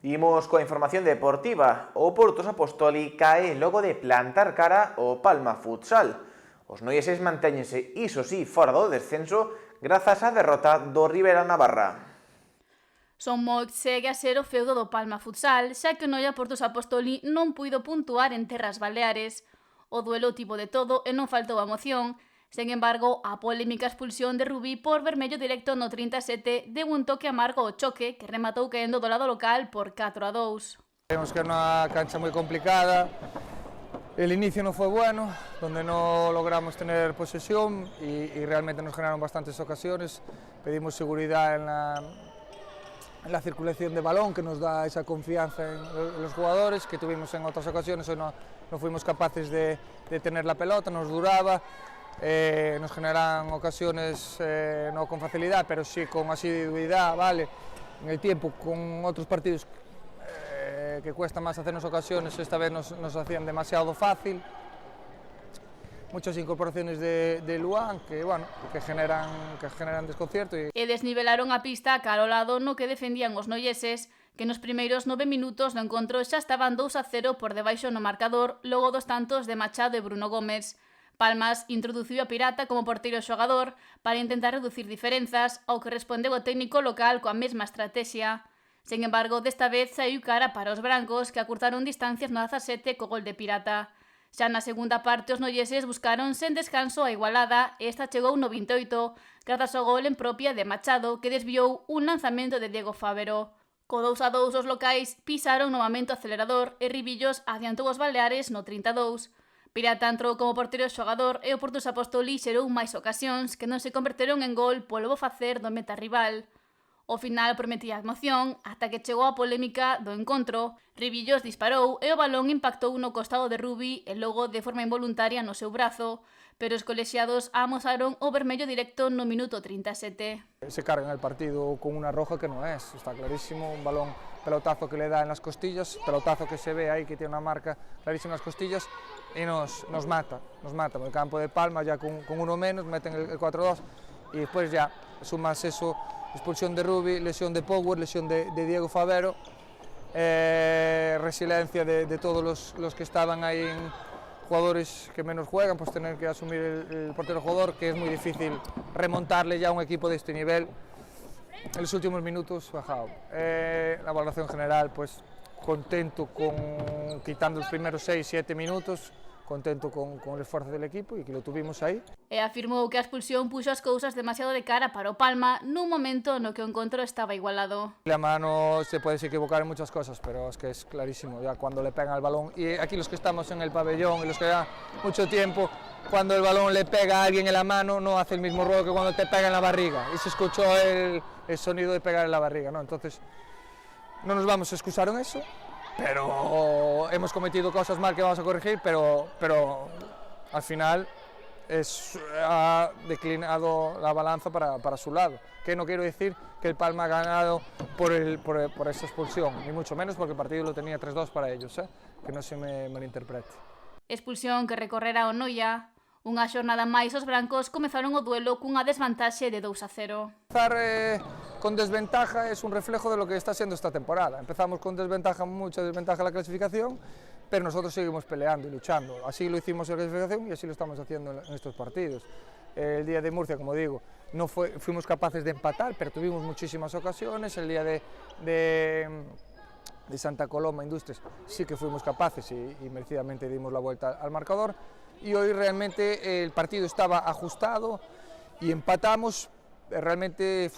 Imos coa información deportiva. O Portos Apostoli cae logo de plantar cara ao Palma Futsal. Os noieses mantéñense, iso sí, fora do descenso, grazas á derrota do Ribera Navarra. Son Moix segue a ser o feudo do Palma Futsal, xa que o Noia Portos Apostoli non puido puntuar en terras baleares. O duelo tivo de todo e non faltou a emoción. Sen embargo, a polémica expulsión de Rubí por vermello directo no 37 deu un toque amargo ao choque que rematou caendo do lado local por 4-2. Vemos que era una cancha muy complicada, el inicio no fue bueno, donde no logramos tener posesión y realmente nos generaron bastantes ocasiones. Pedimos seguridad en la circulación de balón, que nos da esa confianza en los jugadores, que tuvimos en otras ocasiones. Hoy no fuimos capaces de tener la pelota, nos duraba, nos generan ocasiones no con facilidad, pero sí con asiduidad, ¿vale? En el tiempo, con otros partidos que cuesta más hacernos ocasiones, esta vez nos hacían demasiado fácil. Muchas incorporaciones de Luan que, bueno, que generan desconcierto. E desnivelaron a pista cara ao lado no que defendían os noieses, que nos primeiros 9 minutos do encontro xa estaban 2-0 por debaixo no marcador logo dos tantos de Machado e Bruno Gómez. Palmas introduciu a Pirata como porteiro xogador para intentar reducir diferenzas, ao que respondeu o técnico local coa mesma estrategia. Sen embargo, desta vez saiu cara para os brancos, que acurtaron distancias no 17 co gol de Pirata. Xa na segunda parte os noieses buscaron sen descanso a igualada e esta chegou no 28, grazas ao gol en propia de Machado, que desviou un lanzamento de Diego Fávero. Co 2-2 os locais pisaron novamente o acelerador e Ribillos adiantou os baleares no 32. Pirata entrou como porteiro xogador e o Portos Apostoli xerou máis ocasións que non se converteron en gol polo bo facer do meta rival. O final prometía emoción ata que chegou a polémica do encontro. Ribillos disparou e o balón impactou no costado de Rubí e logo de forma involuntaria no seu brazo, pero os colexiados amosaron o vermello directo no minuto 37. Se cargan el partido con una roja que no es, está clarísimo, un balón, pelotazo que le da en las costillas, pelotazo que se ve ahí que tiene una marca clarísima en las costillas y nos mata. En el campo de Palma ya con uno menos, meten el 4-2 y después ya sumas eso. Expulsión de Rubí, lesión de Power, lesión de Diego Fávero, resiliencia de todos los que estaban ahí, en jugadores que menos juegan, pues tener que asumir el portero jugador, que es muy difícil remontarle ya a un equipo de este nivel. En los últimos minutos, bajado. La valoración general, pues contento quitando los primeros 6-7 minutos, contento con el esfuerzo del equipo y que lo tuvimos ahí. E afirmou que a expulsión puxo as cousas demasiado de cara para o Palma nun momento no que o encontro estaba igualado. La mano se puede equivocar en muchas cosas, pero es que es clarísimo ya cuando le pegan al balón. Y aquí los que estamos en el pabellón y los que llevan mucho tiempo, cuando el balón le pega a alguien en la mano no hace el mismo ruido que cuando te pega en la barriga. Y se escuchó el sonido de pegar en la barriga, ¿no? Entonces no nos vamos a excusar en eso. Pero hemos cometido cosas mal que vamos a corregir, pero al final ha declinado la balanza para su lado. Que no quiero decir que el Palma ha ganado por esa expulsión, ni mucho menos porque el partido lo tenía 3-2 para ellos, que no se me malinterprete. Expulsión que recorrerá o Noia. Unha xornada máis os brancos comezaron o duelo cunha desvantaxe de 2-0. Empezar con desventaja es un reflejo de lo que está siendo esta temporada. Empezamos con mucha desventaja en la clasificación, pero nosotros seguimos peleando y luchando. Así lo hicimos en la clasificación y así lo estamos haciendo en estos partidos. El día de Murcia, como digo, fuimos capaces de empatar, pero tuvimos muchísimas ocasiones. El día de Santa Coloma Industrias sí que fuimos capaces y merecidamente dimos la vuelta al marcador. Y hoy realmente el partido estaba ajustado y empatamos, realmente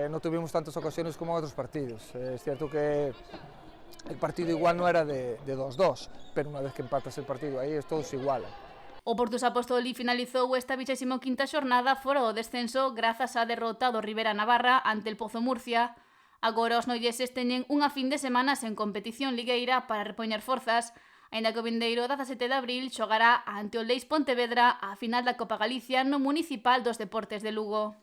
no tuvimos tantas ocasiones como otros partidos. Es cierto que el partido igual no era de 2-2, pero una vez que empatas el partido ahí todo se iguala. O Portos Apostoli finalizou esta 25ª xornada fora do descenso grazas á derrota do Ribera Navarra ante el Pozo Murcia. Agora os noieses teñen unha fin de semana sen competición ligueira para repoñer forzas, aínda que o vindeiro 17 de abril xogará ante o Leis Pontevedra a final da Copa Galicia no Municipal dos Deportes de Lugo.